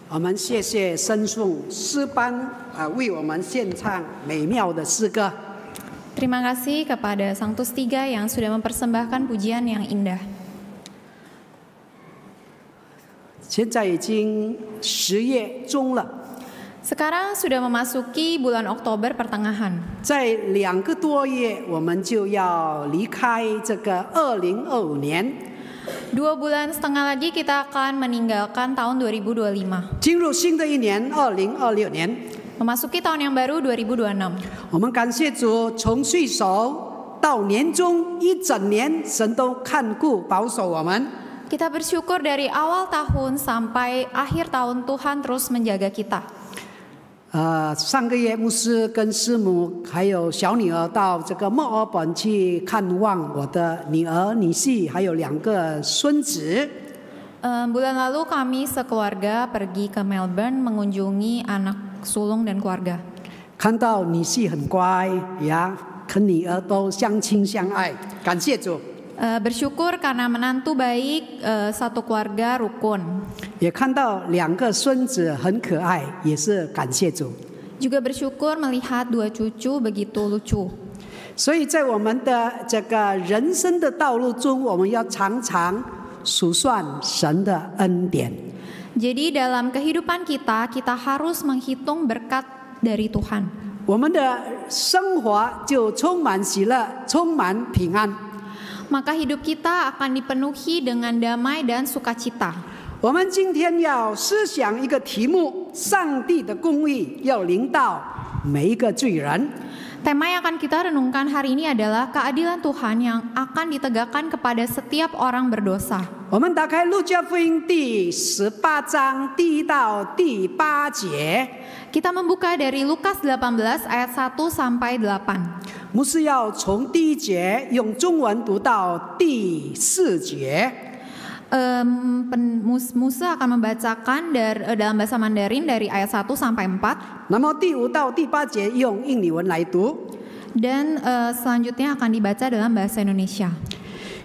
我们谢谢申颂诗班为我们献唱美妙的诗歌。 Terima kasih kepada Sanctus 3 yang sudah mempersembahkan pujian yang indah. 现在已经10月中了， Sekarang sudah memasuki bulan Oktober pertengahan. 在2个多月我们就要离开这个2025年， 2 bulan setengah lagi kita akan meninggalkan tahun 2025. 进入新的一年2026年。 Memasuki tahun yang baru 2026. 我们感谢主，从岁首到年终一整年，神都看顾保守我们。 Kita bersyukur dari awal tahun sampai akhir tahun Tuhan terus menjaga kita. 上个月牧师跟师母还有小女儿到这个墨尔本去看望我的女儿、女婿，还有2个孙子。 Bulan lalu kami sekeluarga pergi ke Melbourne mengunjungi anak sulung dan keluarga. 看到女婿很乖呀，跟女儿都相亲相爱，感谢主。 Bersyukur karena menantu baik, satu keluarga rukun. 也看到2个孙子很可爱，也是感谢主。 Juga bersyukur melihat 2 cucu begitu lucu. 所以在我们的这个人生的道路中，我们要常常数算神的恩典。 Jadi dalam kehidupan kita, kita harus menghitung berkat dari Tuhan. 我们的生活就充满喜乐，充满平安。 Maka hidup kita akan dipenuhi dengan damai dan sukacita. 我们今天要思想一个题目：上帝的公义要临到每一个罪人。 Tema yang akan kita renungkan hari ini adalah keadilan Tuhan yang akan ditegakkan kepada setiap orang berdosa. 我们打开路加福音第18章第1到第8节。 Kita membuka dari Lukas 18 ayat 1 sampai 8. 牧师要从第1节用中文读到第4节。 Musa akan membacakan dalam bahasa Mandarin dari ayat 1 sampai 4. 那么第5到第8节用印尼文来读。 Dan selanjutnya akan dibaca dalam bahasa Indonesia.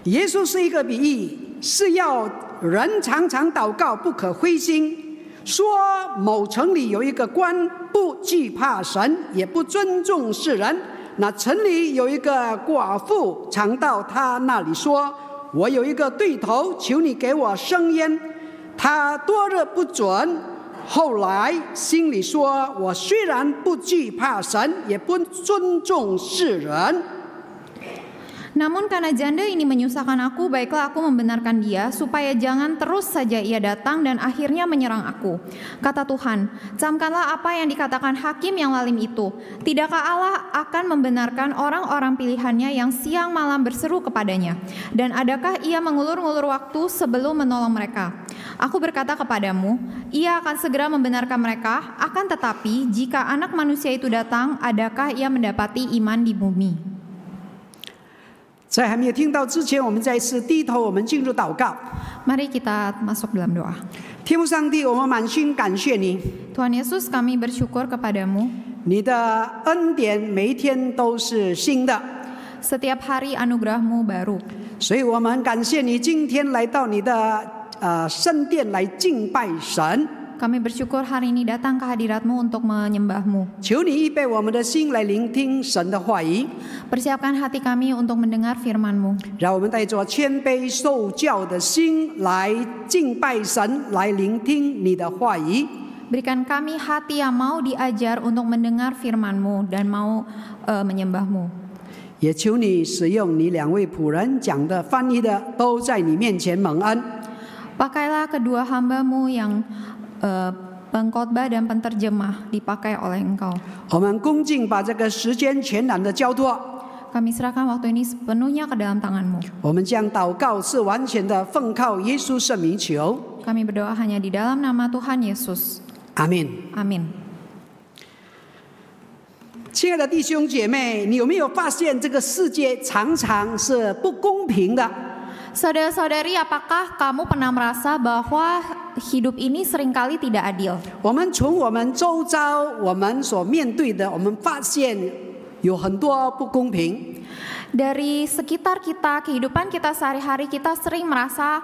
耶稣是一个比喻，是要人常常祷告，不可灰心。说某城里有一个官，不惧怕神，也不尊重世人。那城里有一个寡妇，常到他那里说：“我有一个对头，求你给我生烟。”他多日不准。后来心里说：“我虽然不惧怕神，也不尊重世人。” Namun karena janda ini menyusahkan aku, baiklah aku membenarkan dia, supaya jangan terus saja ia datang dan akhirnya menyerang aku. Kata Tuhan, camkanlah apa yang dikatakan hakim yang lalim itu. Tidakkah Allah akan membenarkan orang-orang pilihannya yang siang malam berseru kepadanya? Dan adakah ia mengulur-ngulur waktu sebelum menolong mereka? Aku berkata kepadamu, ia akan segera membenarkan mereka, akan tetapi jika anak manusia itu datang, adakah ia mendapati iman di bumi?在还没有听到之前，我们再一次低头，我们进入祷告。 Mari kita masuk dalam doa. 天父上帝，我们满心感谢你， Tuhan Yesus, kami bersyukur kepadamu. 你的恩典每一天都是新的， Setiap hari anugerah-Mu baru. 所以我们很感谢你今天来到你的圣殿来敬拜神。 Kami bersyukur hari ini datang ke hadirat-Mu untuk menyembah-Mu. 求你预备我们的心来聆听神的话语， Persiapkan hati kami untuk mendengar firman-Mu. 让我们带着谦卑受教的心来敬拜神，来聆听你的话语。 Berikan kami hati yang mau diajar untuk mendengar firman-Mu dan mau menyembah-Mu. 也求你使用你2位仆人讲的、翻译的，都在你面前蒙恩。 Pakailah kedua hamba-Mu yang pengkhotbah dan penterjemah dipakai oleh Engkau. 我们恭敬把这个时间全然的交托， Kami serahkan waktu ini sepenuhnya ke dalam tangan-Mu. 我们将祷告是完全的奉靠耶稣圣名求， Kami berdoa hanya di dalam nama Tuhan Yesus. 阿门。 Amin. 亲爱的弟兄姐妹，你有没有发现这个世界常常是不公平的？ Saudara-saudari, apakah kamu pernah merasa bahwa hidup ini seringkali tidak adil? 我们从我们周遭我们所面对的，我们发现有很多不公平。 Dari sekitar kita, kehidupan kita sehari-hari, kita sering merasa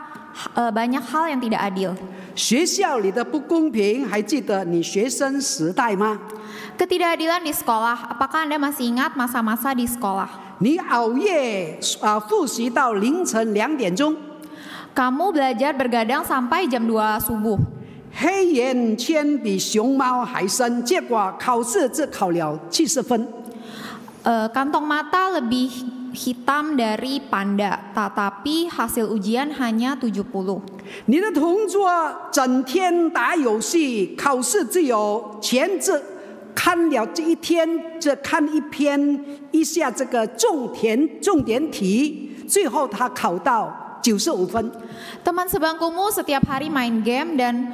banyak hal yang tidak adil. 学校里的不公平，还记得你学生时代吗？ Ketidakadilan di sekolah, apakah Anda masih ingat masa-masa di sekolah? 你熬夜复习到凌晨2点钟， Kamu belajar bergadang sampai jam 2 subuh. 黑眼圈比熊猫还深，结果考试只考了70分。 Kantong mata lebih hitam dari panda, tetapi hasil ujian hanya 70. 你的同桌整天打游戏，考试只有前置看了这一天，只看一篇一下这个重点题，最后他考到95分。 Teman sebangkumu setiap hari main game dan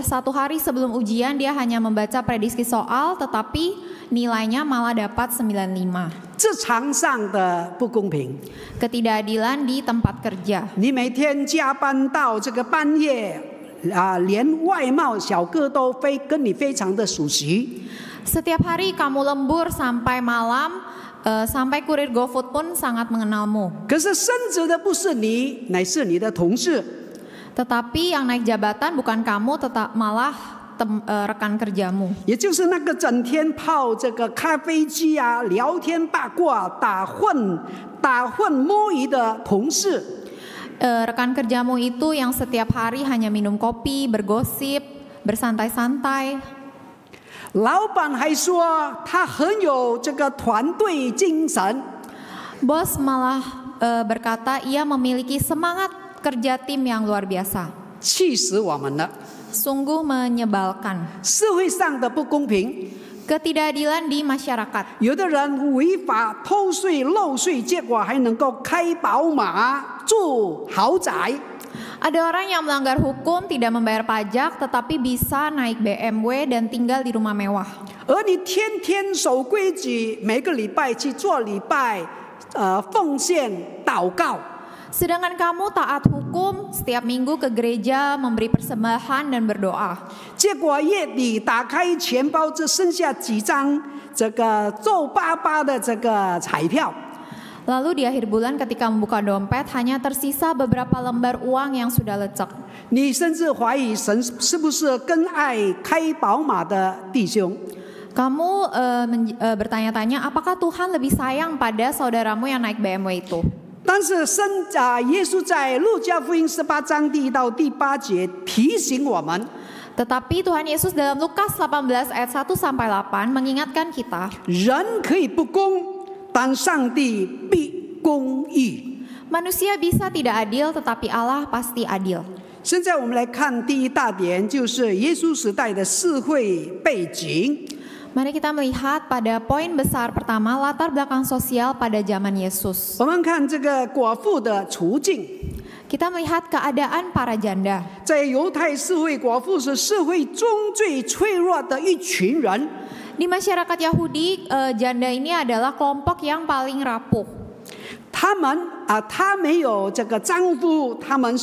satu hari sebelum ujian dia hanya membaca prediksi soal, tetapi nilainya malah dapat 95. 职场上的不公平， Ketidakadilan di tempat kerja. 你每天加班到这个半夜连外贸小哥都跟你非常的熟悉。 Setiap hari kamu lembur sampai malam, sampai kurir GoFood pun sangat mengenalmu. 可是升职的不是你，乃是你的同事。 Tetapi yang naik jabatan bukan kamu, malah rekan kerjamu. 也就是那个整天泡这个咖啡机聊天八卦、打混摸鱼的同事。 Rekan kerjamu itu yang setiap hari hanya minum kopi, bergosip, bersantai-santai. 老板还说他很有这个团队精神。 Bos malah berkata ia memiliki semangat kerja tim yang luar biasa. 气死我们了！ Sungguh menyebalkan. 社会上的不公平， Ketidakadilan di masyarakat. 有的人违法偷税漏税，结果还能够开宝马、住豪宅。 Ada orang yang melanggar hukum, tidak membayar pajak, tetapi bisa naik BMW dan tinggal di rumah mewah. 而你天天守规矩，每个礼拜去做礼拜，奉献祷告。 Sedangkan kamu taat hukum, setiap minggu ke gereja memberi persembahan dan berdoa. 结果月底打开钱包，只剩下几张这个皱巴巴的这个彩票。 Lalu di akhir bulan ketika membuka dompet hanya tersisa beberapa lembar uang yang sudah lecek. 你甚至怀疑神是不是更爱开宝马的弟兄？ Kamu bertanya-tanya apakah Tuhan lebih sayang pada saudaramu yang naik BMW itu? 但是耶稣在路加福音18章第1到第8节提醒我们。 Tetapi Tuhan Yesus dalam Lukas 18 ayat 1 sampai 8 mengingatkan kita, 人可以不公，但上帝必公义。 manusia bisa tidak adil tetapi Allah pasti adil. 现在我们来看第一大点，就是耶稣时代的社会背景。 Mari kita melihat pada poin besar pertama, latar belakang sosial pada zaman Yesus. 我们看这个寡妇的处境。 Kita melihat keadaan para janda. 在犹太社会，寡妇是社会中最脆弱的一群人。 Di masyarakat Yahudi, janda ini adalah kelompok yang paling rapuh. 她没有这个丈夫，他们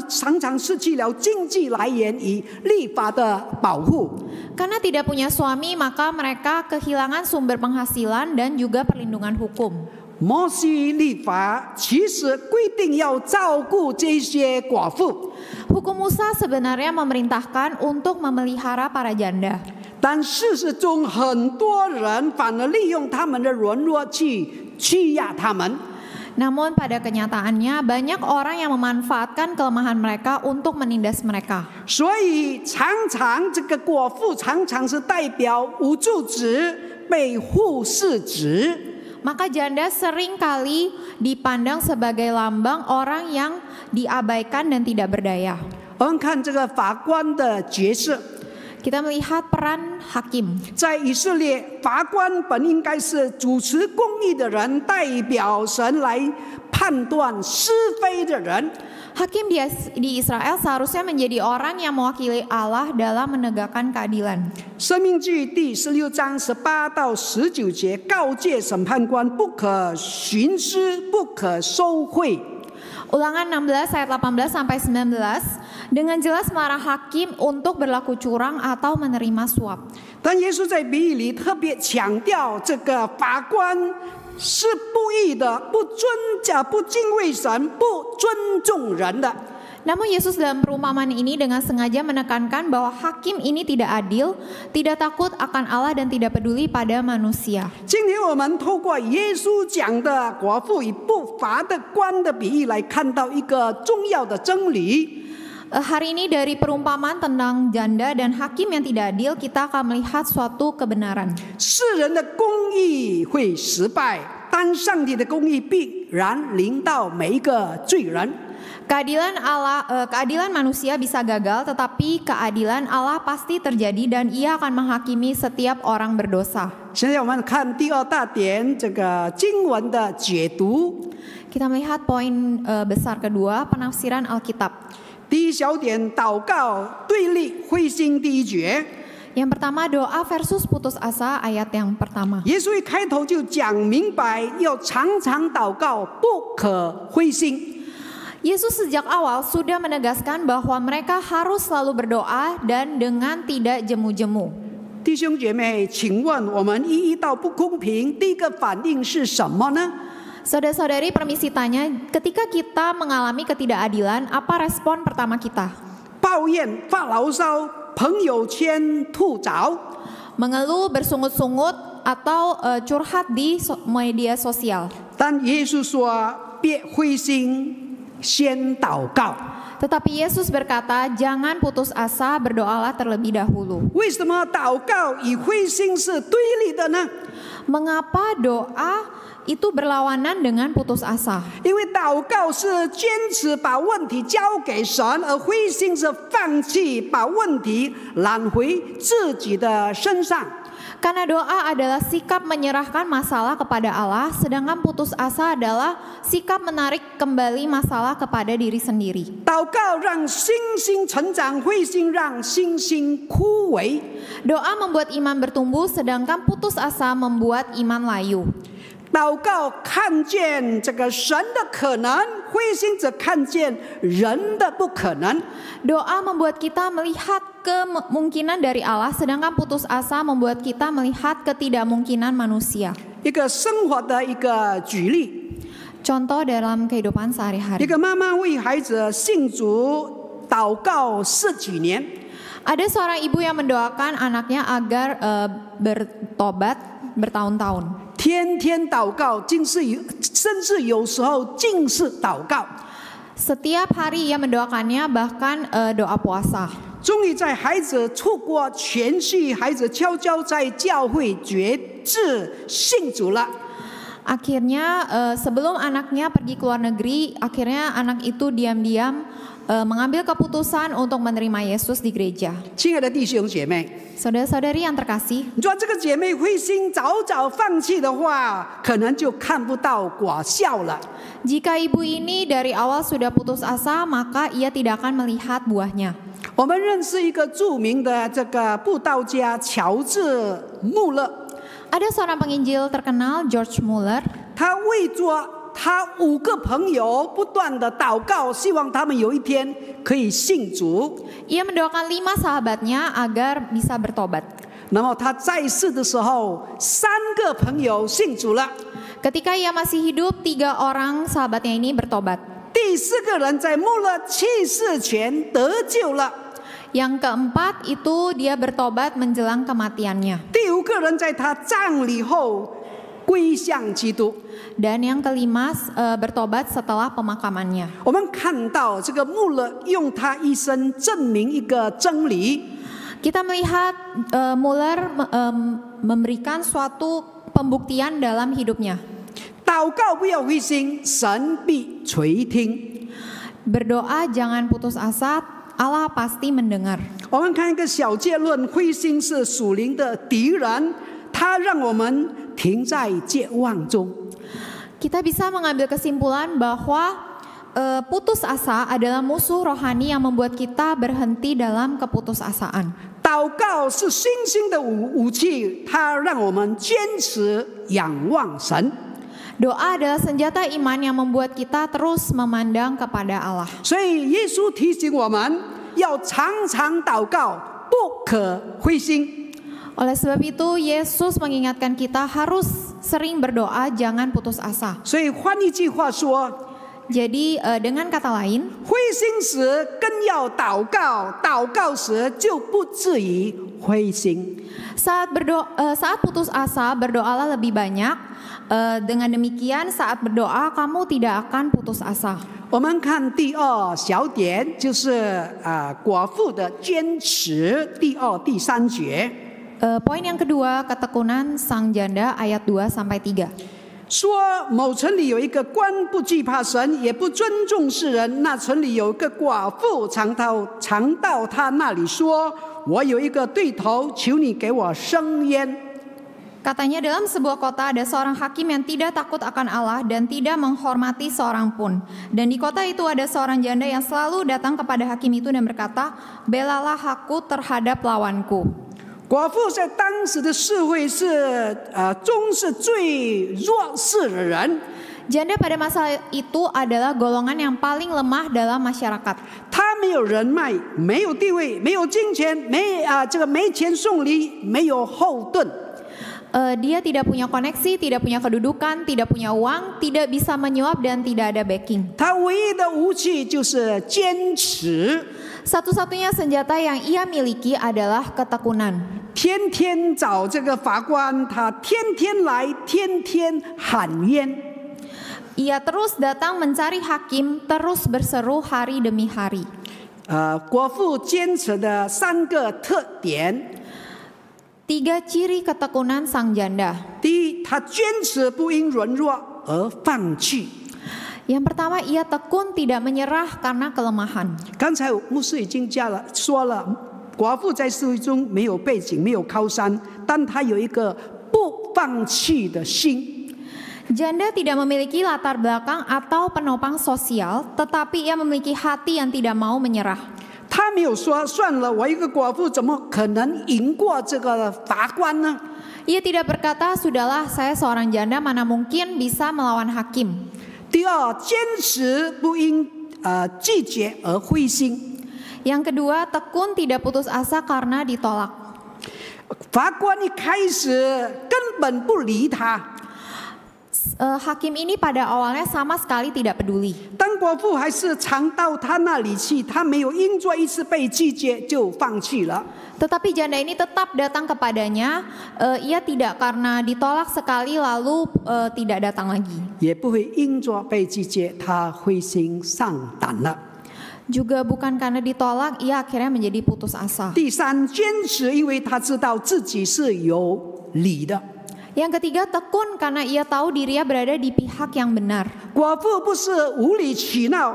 常常失去了经济来源与立法的保护。 Karena tidak punya suami, maka mereka kehilangan sumber penghasilan dan juga perlindungan hukum. 摩西立法其实规定要照顾这些寡妇， Hukum Musa sebenarnya memerintahkan untuk memelihara para janda. 但事实中很多人反而利用他们的软弱去欺压他们。 Namun pada kenyataannya banyak orang yang memanfaatkan kelemahan mereka untuk menindas mereka. 所以常常这个寡妇常常是代表无助子、被忽视子。 Maka janda sering kali dipandang sebagai lambang orang yang diabaikan dan tidak berdaya. 我们看这个法官的角色， Kita melihat peran hakim. 在以色列，法官本应该是主持公义的人，代表神来判断是非的人。 Hakim di Israel seharusnya menjadi orang yang mewakili Allah dalam menegakkan keadilan. 申命记第16章18到19节告诫审判官不可徇私，不可收贿。 Ulangan 16 ayat 18 sampai 19 dengan jelas melarang hakim untuk berlaku curang atau menerima suap. 但耶稣在比喻里特别强调，这个法官是不义的，不敬畏神，不尊重人的。 Namun Yesus dalam perumpamaan ini dengan sengaja menekankan bahwa hakim ini tidak adil, tidak takut akan Allah dan tidak peduli pada manusia. 今天我们透过耶稣讲的寡妇与不法的官的比喻，来看到一个重要的真理。 Hari ini dari perumpamaan tentang janda dan hakim yang tidak adil, kita akan melihat suatu kebenaran. 世人的公义会失败，但上帝的公义必然临到每一个罪人。 Keadilan manusia bisa gagal, tetapi keadilan Allah pasti terjadi dan Ia akan menghakimi setiap orang berdosa. 现在我们看第二大点，这个经文的解读。 Kita melihat poin besar kedua, penafsiran Alkitab. 第一小点，祷告对立灰心第一节。 Yang pertama doa versus putus asa ayat yang pertama. 耶稣一开头就讲明白，要常常祷告，不可灰心。 Yesus sejak awal sudah menegaskan bahwa mereka harus selalu berdoa dan dengan tidak jemu-jemu. 弟兄姐妹，请问我们一遇到不公平，第一个反应是什么呢？ Saudara-saudari, permisi tanya, ketika kita mengalami ketidakadilan, apa respon pertama kita? 抱怨、发牢骚、朋友圈吐槽。 Mengeluh, bersungut-sungut, atau curhat di media sosial. 但耶稣说，别灰心。 先祷告。 Tetapi Yesus berkata, jangan putus asa, berdoalah terlebih dahulu. 为什么祷告与灰心是对立的呢？ Mengapa doa itu berlawanan dengan putus asa? 因为祷告是坚持把问题交给神，而灰心是放弃把问题揽回自己的身上。 Karena doa adalah sikap menyerahkan masalah kepada Allah, sedangkan putus asa adalah sikap menarik kembali masalah kepada diri sendiri. 祷告让信心成长，灰心让信心枯萎。 Doa membuat iman bertumbuh, sedangkan putus asa membuat iman layu. 祷告看见这个神的可能，灰心则看见人的不可能。 Doa membuat kita melihat kemungkinan dari Allah, sedangkan putus asa membuat kita melihat ketidakmungkinan manusia. 一个生活的一个举例， Contoh dalam kehidupan 一 sehari-hari. 个妈妈为孩子信主祷告10几年， Ada seorang ibu yang mendoakan anaknya agar bertobat bertahun-tahun. 天天祷告，甚至有时候尽是祷告。 Setiap hari ia mendoakannya, bahkan doa puasa. 终于在孩子出国前夕，孩子悄悄在教会决志信主了。 Akhirnya sebelum anaknya pergi ke luar negeri, akhirnya anak itu diam-diam mengambil keputusan untuk menerima Yesus di gereja. 亲爱的弟兄姐妹， Saudara-saudari yang terkasih, 你说这个姐妹灰心早早放弃的话，可能就看不到果效了。 jika ibu ini dari awal sudah putus asa, maka ia tidak akan melihat buahnya. 我们认识一个著名的这个布道家乔治·穆勒， Ada seorang penginjil terkenal, George Muller. 他为着他5个朋友不断的祷告，希望他们有一天可以信主。 Ia mendoakan 5 sahabatnya agar bisa bertobat. 然后他在世的时候，3个朋友信主了， Ketika ia masih hidup, 3 orang sahabatnya ini bertobat. 第4个人在穆勒去世前得救了， Yang keempat itu dia bertobat menjelang kematiannya. 第5个人在他葬礼后归向基督。 Dan yang kelima bertobat setelah pemakamannya. 我们看到这个穆勒用他一生证明一个真理。 Kita melihat Muller memberikan suatu pembuktian dalam hidupnya. 祷告不要灰心，神必垂听。 Berdoa jangan putus asa, Allah pasti mendengar. 我们看一个小结论：灰心是属灵的敌人，它让我们停在绝望中。 Kita bisa mengambil kesimpulan bahwa putus asa adalah musuh rohani yang membuat kita berhenti dalam keputusasaan. 祷告是信心的武器，它让我们坚持仰望神。 Doa adalah senjata iman yang membuat kita terus memandang kepada Allah. 所以耶稣提醒我们，要常常祷告，不可灰心。 Oleh sebab itu, Yesus mengingatkan kita harus sering berdoa, jangan putus asa. 所以换一句话说， Jadi dengan kata lain, 灰心时更要祷告，祷告时就不至于灰心。 saat putus asa, berdoalah lebih banyak. Dengan demikian, saat berdoa kamu tidak akan putus asa. 我们看第二小点，就是寡妇的坚持，第二、第三节。 Poin yang kedua, ketekunan sang janda ayat 2-3. 说某城里有一个官，不惧怕神，也不尊重世人。那城里有一个寡妇，常到他那里说：“我有一个对头，求你给我生烟。” Katanya dalam sebuah kota ada seorang hakim yang tidak takut akan Allah dan tidak menghormati seorang pun. Dan di kota itu ada seorang janda yang selalu datang kepada hakim itu dan berkata, "Belalah aku terhadap lawanku." 寡妇在当时的社会是中是最弱势的人。 Janda pada masa itu adalah golongan yang paling lemah dalam masyarakat. 他没有人脉，没有地位，没有金钱，没钱送礼，没有后盾。 Dia tidak punya koneksi, tidak punya kedudukan, tidak punya uang, tidak bisa menyuap dan tidak ada backing. 他唯一的武器就是坚持。 Satu-satunya senjata yang ia miliki adalah ketekunan. 天天找这个法官，他天天来，天天喊冤。 Ia terus datang mencari hakim, terus berseru hari demi hari. 寡妇坚持的3个特点。 3 ciri ketekunan sang janda. 第一，他坚持不因软弱而放弃。 Yang pertama, ia tekun tidak menyerah karena kelemahan. 刚才牧师已经说了，寡妇在社会中没有背景，没有靠山，但她有一个不放弃的心。 Janda tidak memiliki latar belakang atau penopang sosial, tetapi ia memiliki hati yang tidak mau menyerah. 他没有说算了，我一个寡妇怎么可能赢过这个法官呢？ Ia tidak berkata, "Sudahlah, saya seorang janda, mana mungkin bisa melawan hakim." 第二，坚持不因拒绝而灰心。 Yang kedua, tekun tidak putus asa karena ditolak. 法官一开始根本不理他。 Hakim ini pada awalnya sama sekali tidak peduli. 当寡妇还是常到他那里去，他没有因着一次被拒绝就放弃了。 Tetapi janda ini tetap datang kepadanya. Ia tidak karena ditolak sekali lalu tidak datang lagi. 也不会因着被拒绝，他灰心丧胆了。 Juga bukan karena ditolak, ia akhirnya menjadi putus asa. 第三，坚持，因为他知道自己是有理的。 Yang ketiga, tekun karena ia tahu dirinya berada di pihak yang benar. 寡妇不是无理取闹，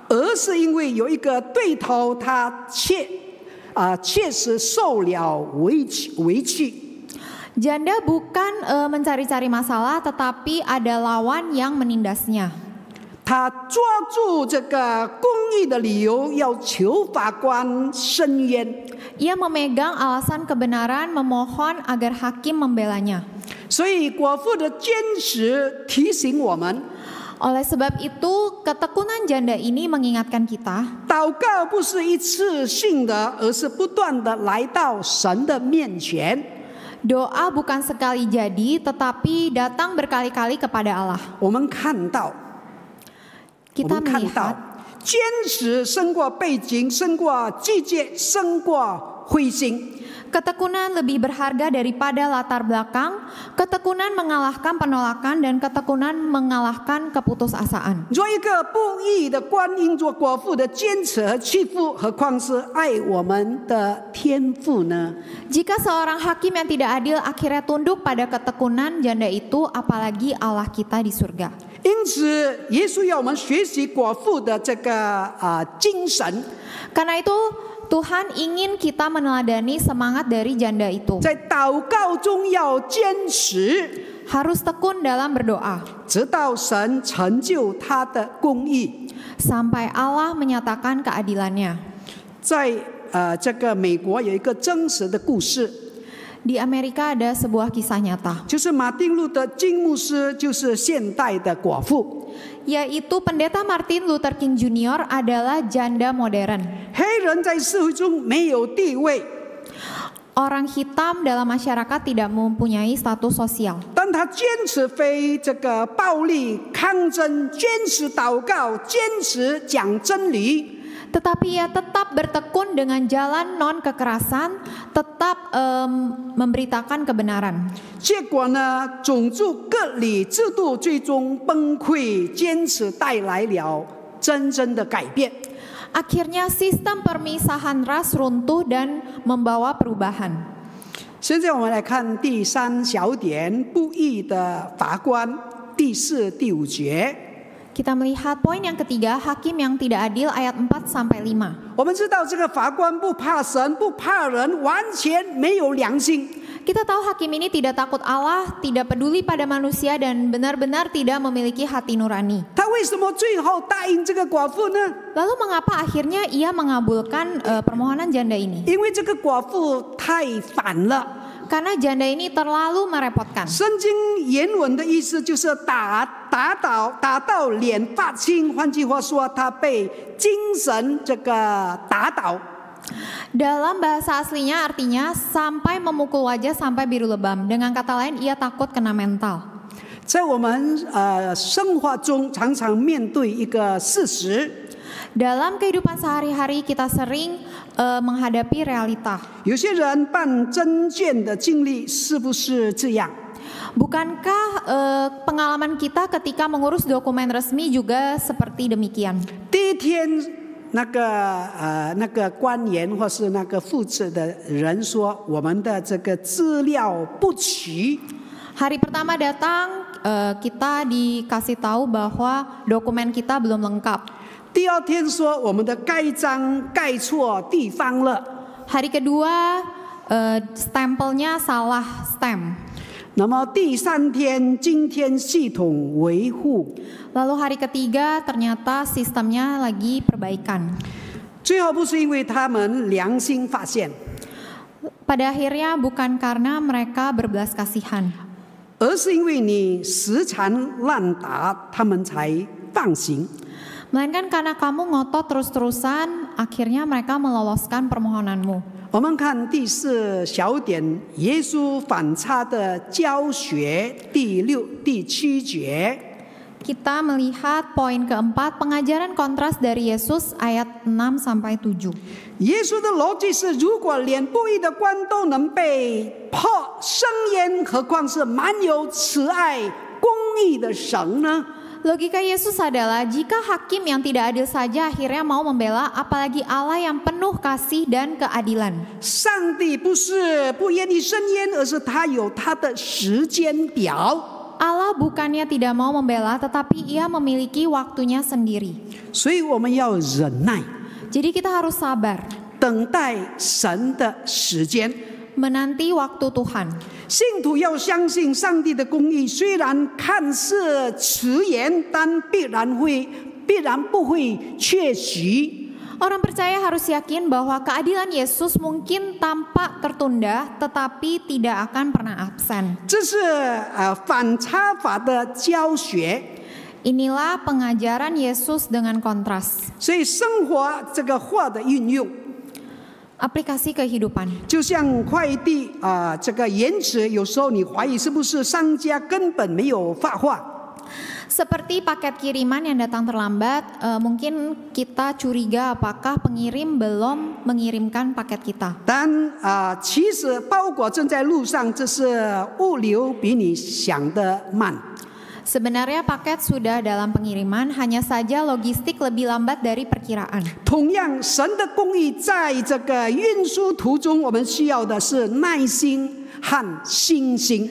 而是因为有一个对头，他确实受了委屈。 Janda bukan mencari-cari masalah, tetapi ada lawan yang menindasnya. 他抓住这个公义的理由，要求法官伸冤。 Ia memegang alasan kebenaran, memohon agar hakim membelanya. 所以寡妇的坚持提醒我们， Oleh sebab itu, ketekunan janda ini mengingatkan kita, 祷告不是一次性的，而是不断的来到神的面前。 doa bukan sekali jadi, tetapi datang berkali-kali kepada Allah. 我们看到， Kita melihat 坚持胜过背景，胜过拒绝，胜过灰心。 ketekunan lebih berharga daripada latar belakang, ketekunan mengalahkan penolakan, dan ketekunan mengalahkan keputusasaan. 做一个不义的官，因着寡妇的坚持和屈服，何况是爱我们的天父呢？ Jika seorang hakim yang tidak adil akhirnya tunduk pada ketekunan janda itu, apalagi Allah kita di surga. 因此，耶稣要我们学习寡妇的这个精神。 Karena itu Tuhan ingin kita meneladani semangat dari janda itu. 在祷告中要坚持， Harus tekun dalam berdoa 直到神成就他的公义。 sampai Allah menyatakan keadilannya. 在这个美国有一个真实的故事， Di Amerika ada sebuah kisah nyata. 就是马丁路德金牧师，就是现代的寡妇。yaitu Pendeta Martin Luther King Jr. adalah janda modern. 黑人在社会中没有地位， Orang hitam dalam masyarakat tidak mempunyai status sosial. 但他坚持非这个暴力抗争，坚持祷告，坚持讲真理。 Tetapi ia tetap bertekun dengan jalan non-kekerasan, tetap memberitakan kebenaran. 结果呢，种族隔离制度最终崩溃，坚持带来了真正的改变。 Akhirnya sistem permisahan ras runtuh dan membawa perubahan. 现在我们来看第3小点，不义的法官，第4、第5节。 Kita melihat poin yang ketiga, hakim yang tidak adil ayat 4-5. 我们知道这个法官不怕神，不怕人，完全没有良心。 Kita tahu hakim ini tidak takut Allah, tidak peduli pada manusia dan benar-benar tidak memiliki hati nurani. 他为什么最后答应这个寡妇呢？ Lalu mengapa akhirnya ia mengabulkan permohonan janda ini? 因为这个寡妇太反了。 Karena janda ini terlalu merepotkan. 圣经原文的意思就是打到脸发青，换句话说，他被精神这个打倒。 Dalam bahasa aslinya artinya sampai memukul wajah sampai biru lebam. Dengan kata lain, ia takut kena mental. 在我们生活中常常面对一个事实， Dalam kehidupan sehari-hari kita sering menghadapi realita. 有些人办证件的经历是不是这样？ Bukankah pengalaman kita ketika mengurus dokumen resmi juga seperti demikian? 第一天，那个官员或是那个负责的人说，我们的这个资料不齐。 Hari pertama datang, kita dikasih tahu bahwa dokumen kita belum lengkap. 第二天说，我们的盖章盖错地方了。 Hari kedua, stempelnya salah stem. 那么第3天，今天系统维护。 Lalu hari ketiga ternyata sistemnya lagi perbaikan. 最后不是因为他们良心发现， Pada akhirnya bukan karena mereka berbelas kasihan, 而是因为你时常乱打，他们才放行。 melainkan karena kamu ngotot terus-terusan, akhirnya mereka meloloskan permohonanmu. 我们看第4小点，耶稣反差的教学，第6、第7节。 Kita melihat poin keempat, pengajaran kontras dari Yesus ayat 6-7. 耶稣的逻辑是：如果连不义的官都能被迫生焉，何况是满有慈爱、公义的神呢？ Logika Yesus adalah jika hakim yang tidak adil saja akhirnya mau membela, apalagi Allah yang penuh kasih dan keadilan. 上帝不是不愿意生焉，而是他有他的时间表。 Allah bukannya tidak mau membela, tetapi ia memiliki waktunya sendiri. 所以我们要忍耐， Jadi kita harus sabar, 等待神的时间。 menanti waktu Tuhan. 信徒要相信上帝的公义，虽然看似迟延，但必然不会缺席。 Orang percaya harus yakin bahwa keadilan Yesus mungkin tampak tertunda, tetapi tidak akan pernah absen. 这是反差法的教学。 Inilah pengajaran Yesus dengan kontras. 所以生活这个话的运用， Aplikasi kehidupan. 就像快递这个延迟，有时候你怀疑是不是商家根本没有发货。 Seperti paket kiriman yang datang terlambat, mungkin kita curiga apakah pengirim belum mengirimkan paket kita. 但其实包裹正在路上，这是物流比你想的慢。 Sebenarnya paket sudah dalam pengiriman, hanya saja logistik lebih lambat dari perkiraan. 同样，神的公义在这个运输途中，我们需要的是耐心和信心。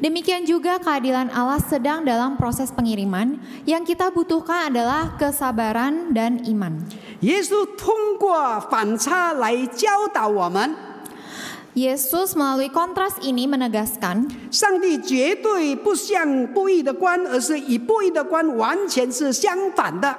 Demikian juga keadilan Allah sedang dalam proses pengiriman, yang kita butuhkan adalah kesabaran dan iman. 耶稣通过反差来教导我们， Yesus melalui kontras ini menegaskan, 上帝绝对不像不义的官，而是与不义的官完全是相反的。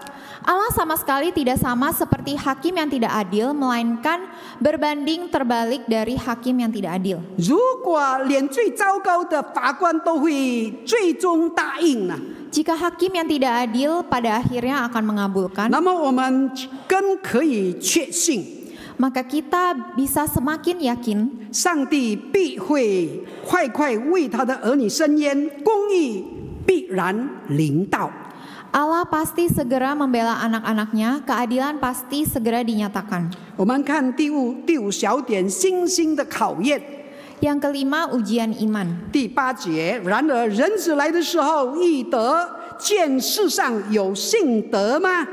Allah sama sekali tidak sama seperti hakim yang tidak adil, melainkan berbanding terbalik dari hakim yang tidak adil. 如果连最糟糕的法官都会最终答应呢， Jika hakim yang tidak adil pada akhirnya akan mengabulkan, 那么我们更可以确信， maka kita bisa semakin yakin 上帝必会快快为他的儿女伸冤，公义必然临到。 Allah pasti segera membela anak-anaknya, keadilan pasti segera dinyatakan. 我们看第五小点，信心的考验。 Yang kelima, ujian iman. 第8节，然而人子来的时候，义德见世上有信德吗？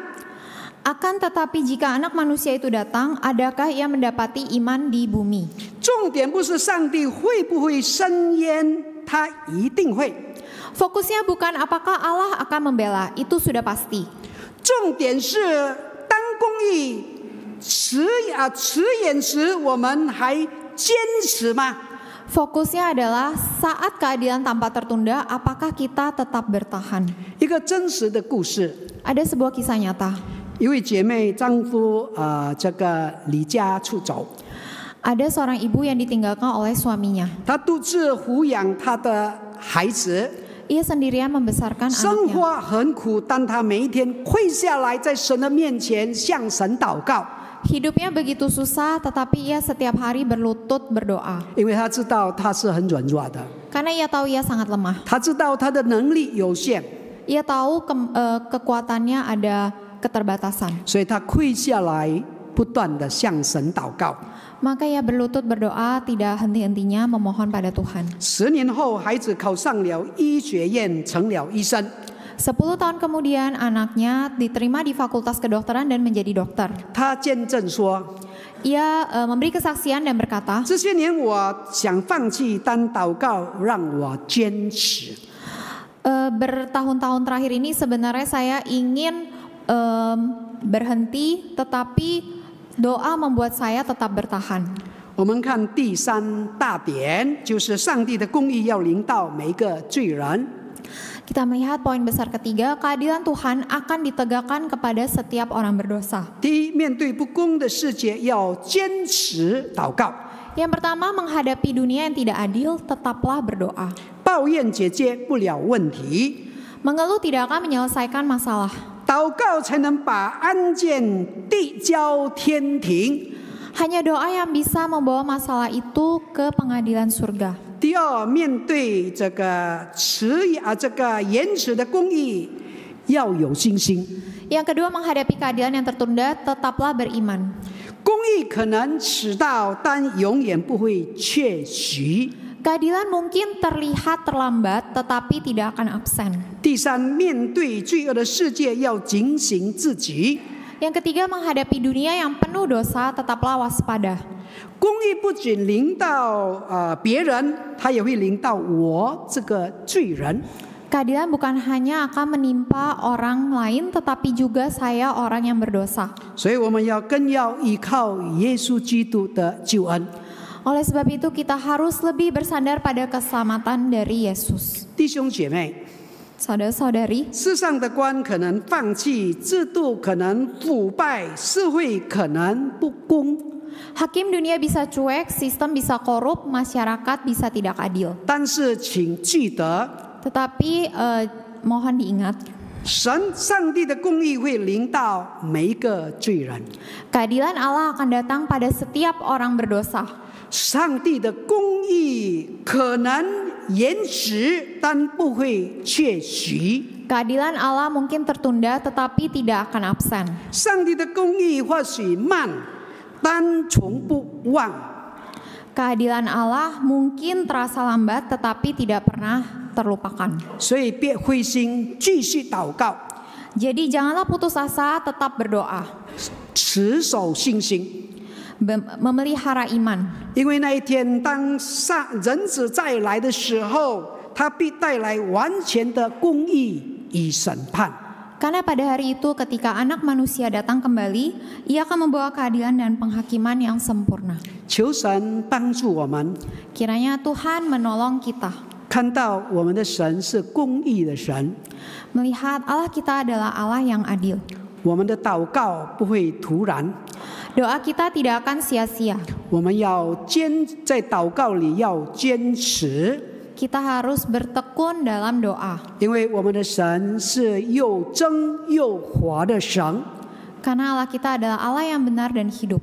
Akan tetapi jika anak manusia itu datang, adakah ia mendapati iman di bumi? 重点不是上帝会不会伸冤，他一定会。 Fokusnya bukan apakah Allah akan membela, itu sudah pasti. 重点是当公义迟延时，我们还坚持吗？ Fokusnya adalah saat keadilan tanpa tertunda, apakah kita tetap bertahan? 一个真实的故事， Ada sebuah kisah nyata. 一位姐妹丈夫这个离家出走， Ada seorang ibu yang ditinggalkan oleh suaminya. 她独自抚养她的孩子， Ia sendirian membesarkan 生 anaknya. 活很苦，但她每一天跪下来在神的面前向神祷告， Hidupnya begitu susah, tetapi ia setiap hari berlutut berdoa. 因为她知道她是很软弱的， Karena ia tahu ia sangat lemah. 她知道她的能力有限， Ia tahu kekuatannya ada keterbatasan. 所以她跪下来不断的向神祷告。 Maka ia berlutut berdoa, tidak henti-hentinya memohon pada Tuhan. 10年后，孩子考上了医学院，成了医生。 10 tahun kemudian anaknya diterima di fakultas kedokteran dan menjadi dokter. 他见证说 Ia memberi kesaksian dan berkata,：“ 这些年我想放弃，但祷告让我坚持。 bertahun-tahun terakhir ini sebenarnya saya ingin berhenti, tetapi doa membuat saya tetap bertahan. ”我们看第3大点，就是上帝的公义要临到每一个罪人。 Kita melihat poin besar ketiga, keadilan Tuhan akan ditegakkan kepada setiap orang berdosa. 第一，面对不公的世界，要坚持祷告。 Yang pertama, menghadapi dunia yang tidak adil, tetaplah berdoa. 抱怨解决不了问题， Mengeluh tidak akan menyelesaikan masalah. 祷告才能把案件递交天庭。 Hanya doa yang bisa membawa masalah itu ke pengadilan surga. 第二，面对这个延迟的公义，要有信心。 Yang kedua, menghadapi keadilan yang tertunda, tetaplah beriman. 公义可能迟到，但永远不会确许。 Keadilan mungkin terlihat terlambat, tetapi tidak akan absen. 第三，面对罪恶的世界，要警醒自己。 Yang ketiga, menghadapi dunia yang penuh dosa, tetaplah waspada. 公义不仅临到别人，它也会临到我这个罪人。 Keadilan bukan hanya akan menimpa orang lain, tetapi juga saya orang yang berdosa. 所以我们更要依靠耶稣基督的救恩。 Oleh sebab itu kita harus lebih bersandar pada keselamatan dari Yesus. 弟兄姐妹， Saudara-saudari, 世上的官可能放弃，制度可能腐败，社会可能不公。 hakim dunia bisa cuek, sistem bisa korup, masyarakat bisa tidak adil. 但是请记得， Tetapi mohon diingat, 上帝的公义会临到每一个罪人。 keadilan Allah akan datang pada setiap orang berdosa. 上帝的公义可能延迟，但不会确许。 Keadilan Allah mungkin tertunda, tetapi tidak akan absen. 上帝的公义或许慢，但从不忘。 Keadilan Allah mungkin terasa lambat, tetapi tidak pernah terlupakan. 所以别灰心，继续祷告， Jadi janganlah putus asa, tetap berdoa, 持守信心。 memelihara iman. 因为那一天，当人子再来的时候，他必带来完全的公义与审判。 Karena pada hari itu ketika anak manusia datang kembali, ia akan membawa keadilan dan penghakiman yang sempurna. 求神帮助我们， Kiranya Tuhan menolong kita, 看到我们的神是公义的神， melihat Allah kita adalah Allah yang adil. 我们的祷告不会突然， Doa kita tidak akan sia-sia. 我们在祷告里要坚持， Kita harus bertekun dalam doa. 因为我们的神是又真又活的神。 Karena Allah kita adalah Allah yang benar dan hidup.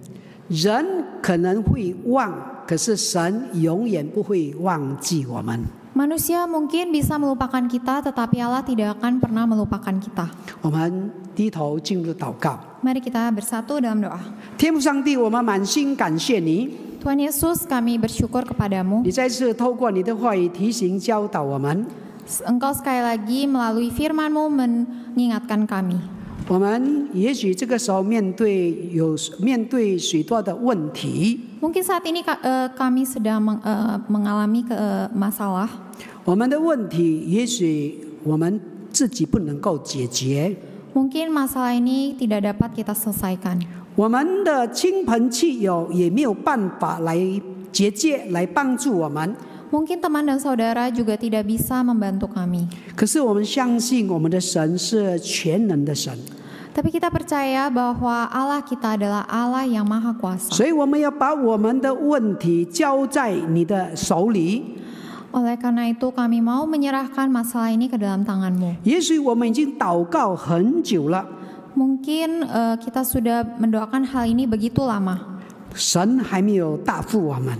人可能会忘，可是神永远不会忘记我们。 Manusia mungkin bisa melupakan kita, tetapi Allah tidak akan pernah melupakan kita. 我们低头进入祷告。 Mari kita bersatu dalam doa. 天父上帝，我们满心感谢你， Tuhan Yesus, kami bersyukur kepadamu. 你再次透过你的话语提醒教导我们。 Engkau sekali lagi melalui firman-Mu mengingatkan kami. 我们也许这个时候面对许多的问题， Mungkin saat ini kami sedang mengalami masalah. 我们的问题也许我们自己不能够解决， Mungkin masalah ini tidak dapat kita selesaikan. 我们的亲朋戚友也没有办法来结界来帮助我们。 Mungkin teman dan saudara juga tidak bisa membantu kami. 可是我们相信我们的神是全能的神， Tapi kita percaya bahwa Allah kita adalah Allah yang maha kuasa. 所以我们要把我们的问题交在你的手里。 Oleh karena itu kami mau menyerahkan masalah ini ke dalam tangan-Mu. 也许我们已经祷告很久了， Mungkin kita sudah mendoakan hal ini begitu lama. 神还没有答复我们，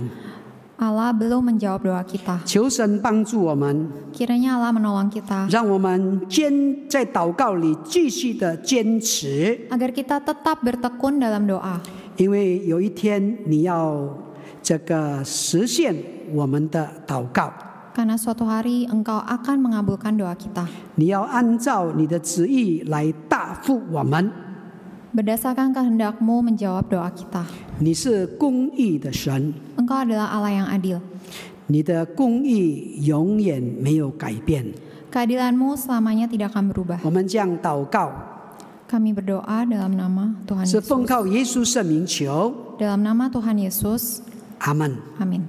Allah belum menjawab doa kita. 求神帮助我们， Kiranya Allah menolong kita 让我们在祷告里继续的坚持， agar kita tetap bertekun dalam doa. 因为有一天你要实现我们的祷告， Karena suatu hari Engkau akan mengabulkan doa kita. 你要按照你的旨意来答复我们。 Berdasarkan kehendak-Mu menjawab doa kita. 你是公义的神， Engkau adalah Allah yang adil. 你的公义永远没有改变。 Keadilan-Mu selamanya tidak akan berubah. 我们这样祷告， Kami berdoa dalam nama Tuhan 是奉 Yesus. 靠耶稣圣名求， Dalam nama Tuhan Yesus. 阿门。 Amin.